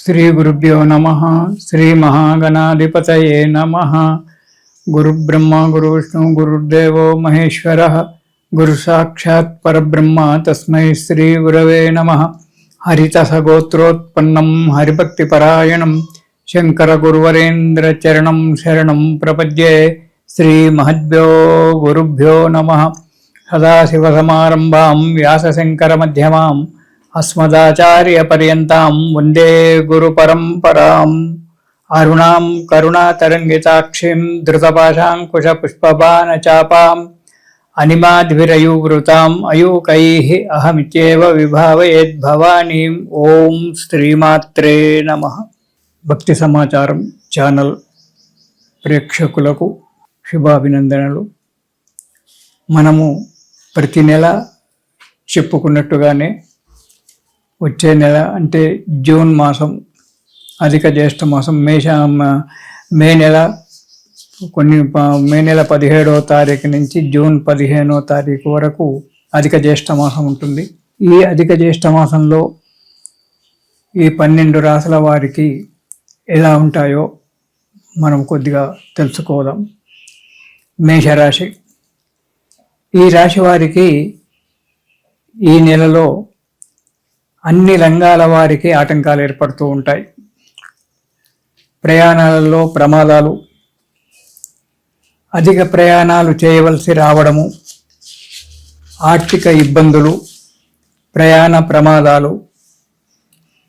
శ్రీ గురుభ్యో నమః. శ్రీ మహాగణాధిపతయే నమః. గురుబ్రహ్మ గురువిష్ణు గురుర్దేవో మహేశ్వరః. గురు సాక్షాత్ పరబ్రహ్మ తస్మై శ్రీ గురవే నమః. హరితసగోత్రోత్పన్నం హరిభక్తిపరాయణం శంకర గురువరేంద్ర చరణం శరణం ప్రపద్యే. శ్రీ మహద్భ్యో గురుభ్యో నమః. సదాశివసమారంభాం వ్యాసశంకర మధ్యమాం అస్మదాచార్యపర్యంతాం వందే గురుపరంపరాం. అరుణాం కరుణాతరంగితాక్షిం ధృతపాశాంకుశపుష్పబాణచాపాం అనిమాద్భిరయూవృతాం అయూకైః అహమిత్యేవ విభావయేద్భవానీం. ఓం శ్రీమాత్రే నమః. భక్తి సమాచారం ఛానల్ ప్రేక్షకులకు శుభాభినందనలు. మనము ప్రతి నెల చెప్పుకున్నట్టుగానే వచ్చే నెల అంటే జూన్ మాసం, అధిక జ్యేష్ఠ మాసం, మే నెల మే నెల 17వ తారీఖు నుంచి జూన్ 15వ తారీఖు వరకు అధిక జ్యేష్ఠ మాసం ఉంటుంది. ఈ అధిక జ్యేష్ఠ మాసంలో ఈ 12 రాశుల వారికి ఎలా ఉంటాయో మనం కొద్దిగా తెలుసుకోదాం. మేషరాశి. ఈ రాశి వారికి ఈ నెలలో అన్ని రంగాల వారికి ఆటంకాలు ఏర్పడుతూ ఉంటాయి. ప్రయాణాలలో ప్రమాదాలు, అధిక ప్రయాణాలు చేయవలసి రావడము, ఆర్థిక ఇబ్బందులు, ప్రయాణ ప్రమాదాలు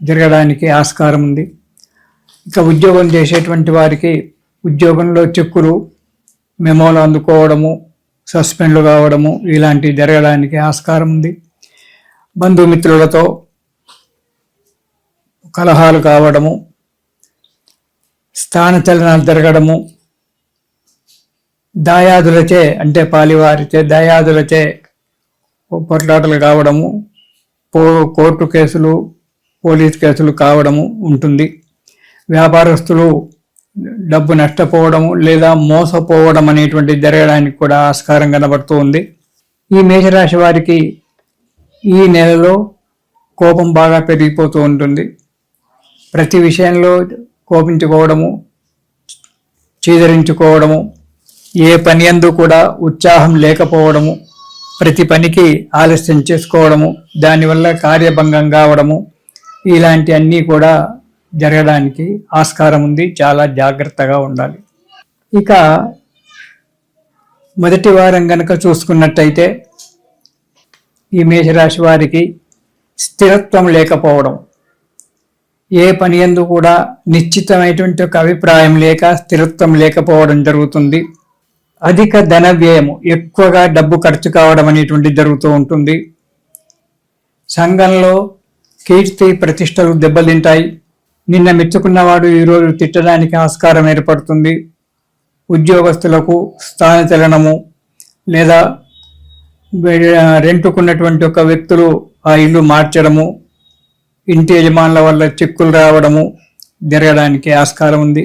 జరగడానికి ఆస్కారం ఉంది. ఇక ఉద్యోగం చేసేటువంటి వారికి ఉద్యోగంలో చెక్కులు, మెమోలు అందుకోవడము, సస్పెండ్లు కావడము ఇలాంటివి జరగడానికి ఆస్కారం ఉంది. బంధుమిత్రులతో కలహాలు కావడము, స్థానచలనాలు జరగడము, దాయాదులచే అంటే పాలివారిచే దాయాదులచే పోట్లాటలు కావడము, కోర్టు కేసులు, పోలీస్ కేసులు కావడము ఉంటుంది. వ్యాపారస్తులు డబ్బు నష్టపోవడము లేదా మోసపోవడం అనేటువంటి జరగడానికి కూడా ఆస్కారం కనబడుతూ ఉంది. ఈ మేషరాశి వారికి ఈ నెలలో కోపం బాగా పెరిగిపోతూ ఉంటుంది. ప్రతి విషయంలో కోపించుకోవడము, చీదరించుకోవడము, ఏ పని యందు కూడా ఉత్సాహం లేకపోవడము, ప్రతి పనికి ఆలస్యం చేసుకోవడము, దానివల్ల కార్యభంగం కావడము ఇలాంటి అన్నీ కూడా జరగడానికి ఆస్కారం ఉంది. చాలా జాగ్రత్తగా ఉండాలి. ఇక మొదటి వారం గనక చూసుకున్నట్టయితే ఈ మేషరాశి వారికి స్థిరత్వం లేకపోవడం, ఏ పని యందు కూడా నిశ్చితమైనటువంటి ఒక అభిప్రాయం లేక స్థిరత్వం లేకపోవడం జరుగుతుంది. అధిక ధన వ్యయము, ఎక్కువగా డబ్బు ఖర్చు కావడం అనేటువంటి జరుగుతూ ఉంటుంది. సంఘంలో కీర్తి ప్రతిష్టలు దెబ్బతింటాయి. నిన్న మెచ్చుకున్నవాడు ఈరోజు తిట్టడానికి ఆస్కారం ఏర్పడుతుంది. ఉద్యోగస్తులకు స్థానచలనము లేదా రెంటుకున్నటువంటి ఒక వ్యక్తులు ఆ ఇల్లు మార్చడము, ఇంటి యజమానుల వల్ల చిక్కులు రావడము జరగడానికి ఆస్కారం ఉంది.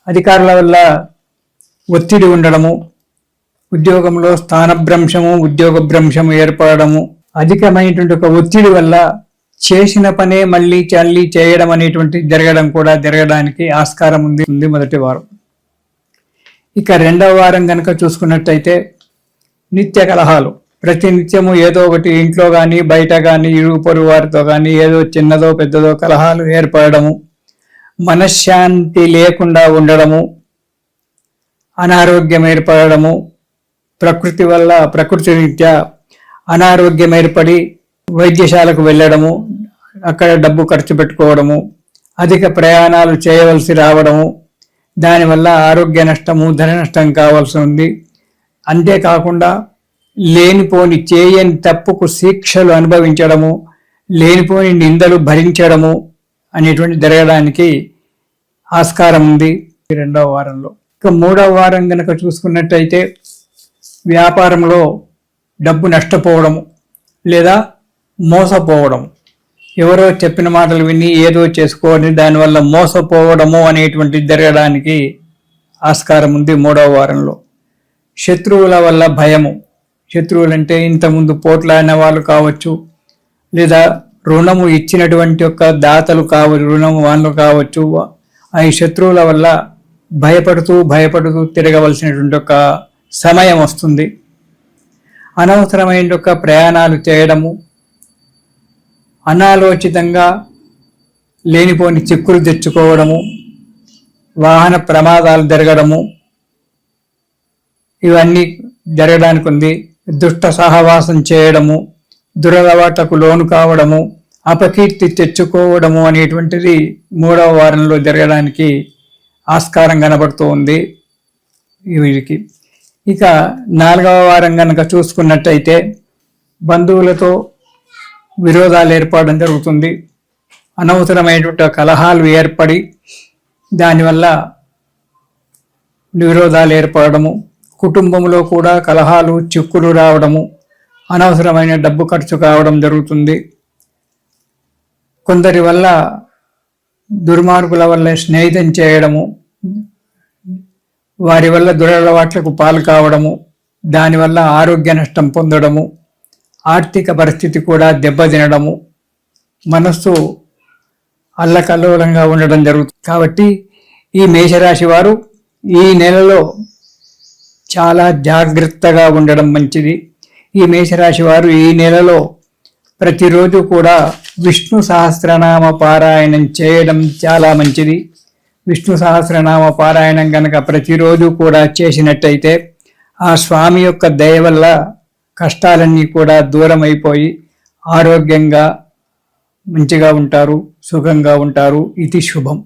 అధికారుల వల్ల ఒత్తిడి ఉండడము, ఉద్యోగంలో స్థానభ్రంశము, ఉద్యోగ భ్రంశము ఏర్పడము, అధికమైనటువంటి ఒక ఒత్తిడి వల్ల చేసిన పనే మళ్ళీ చేయడం అనేటువంటి జరగడం కూడా జరగడానికి ఆస్కారం ఉంది మొదటి వారం. ఇక రెండవ వారం కనుక చూసుకున్నట్టయితే నిత్య కలహాలు, ప్రతి నిత్యము ఏదో ఒకటి ఇంట్లో కానీ బయట కానీ ఇరుగు పొరుగు వారితో కానీ ఏదో చిన్నదో పెద్దదో కలహాలు ఏర్పడము, మనశ్శాంతి లేకుండా ఉండడము, అనారోగ్యం ఏర్పడము, ప్రకృతి రీత్యా అనారోగ్యం ఏర్పడి వైద్యశాలకు వెళ్ళడము, అక్కడ డబ్బు ఖర్చు పెట్టుకోవడము, అధిక ప్రయాణాలు చేయవలసి రావడము, దానివల్ల ఆరోగ్య నష్టము, ధన నష్టం కావాల్సి ఉంది. అంతేకాకుండా లేనిపోని చేయని తప్పుకు శిక్షలు అనుభవించడము, లేనిపోని నిందలు భరించడము అనేటువంటి జరగడానికి ఆస్కారం ఉంది రెండవ వారంలో. ఇక మూడవ వారం కనుక చూసుకున్నట్టయితే వ్యాపారంలో డబ్బు నష్టపోవడము లేదా మోసపోవడం, ఎవరో చెప్పిన మాటలు విని ఏదో చేసుకోని దానివల్ల మోసపోవడము అనేటువంటి జరగడానికి ఆస్కారం ఉంది మూడవ వారంలో. శత్రువుల వల్ల భయము, శత్రువులంటే ఇంతకుముందు పోట్లాడిన వాళ్ళు కావచ్చు, లేదా రుణము ఇచ్చినటువంటి యొక్క దాతలు కావచ్చు, రుణము వాళ్ళు కావచ్చు, ఈ శత్రువుల వల్ల భయపడుతూ తిరగవలసినటువంటి ఒక సమయం వస్తుంది. అనవసరమైన యొక్క ప్రయాణాలు చేయడము, అనాలోచితంగా లేనిపోని చిక్కులు తెచ్చుకోవడము, వాహన ప్రమాదాలు జరగడము, ఇవన్నీ జరగడానికి ఉంది. దుష్ట సహవాసం చేయడము, దురలవాట్లకు లోను కావడము, అపకీర్తి తెచ్చుకోవడము అనేటువంటిది 3వ వారంలో జరగడానికి ఆస్కారం కనబడుతూ ఉంది వీరికి. ఇక 4వ వారం కనుక చూసుకున్నట్టయితే బంధువులతో విరోధాలు ఏర్పడడం జరుగుతుంది. అనవసరమైనటువంటి కలహాలు ఏర్పడి దానివల్ల విరోధాలు ఏర్పడము, కుటుంబంలో కూడా కలహాలు చిక్కులు రావడము, అనవసరమైన డబ్బు ఖర్చు కావడం జరుగుతుంది. కొందరి వల్ల దుర్మార్గుల వల్ల స్నేహితం చేయడము, వారి వల్ల దురలవాట్లకు పాలు కావడము, దానివల్ల ఆరోగ్య నష్టం పొందడము, ఆర్థిక పరిస్థితి కూడా దెబ్బతినడము, మనస్సు అల్లకల్లోలంగా ఉండడం జరుగుతుంది. కాబట్టి ఈ మేషరాశి వారు ఈ నెలలో చాలా జాగ్రత్తగా ఉండడం మంచిది. ఈ మేషరాశి వారు ఈ నెలలో ప్రతిరోజు కూడా విష్ణు సహస్రనామ పారాయణం చేయడం చాలా మంచిది. విష్ణు సహస్రనామ పారాయణం కనుక ప్రతిరోజు కూడా చేసినట్టయితే ఆ స్వామి యొక్క దయ వల్ల కష్టాలన్నీ కూడా దూరం అయిపోయి ఆరోగ్యంగా మంచిగా ఉంటారు, సుఖంగా ఉంటారు. ఇది శుభం.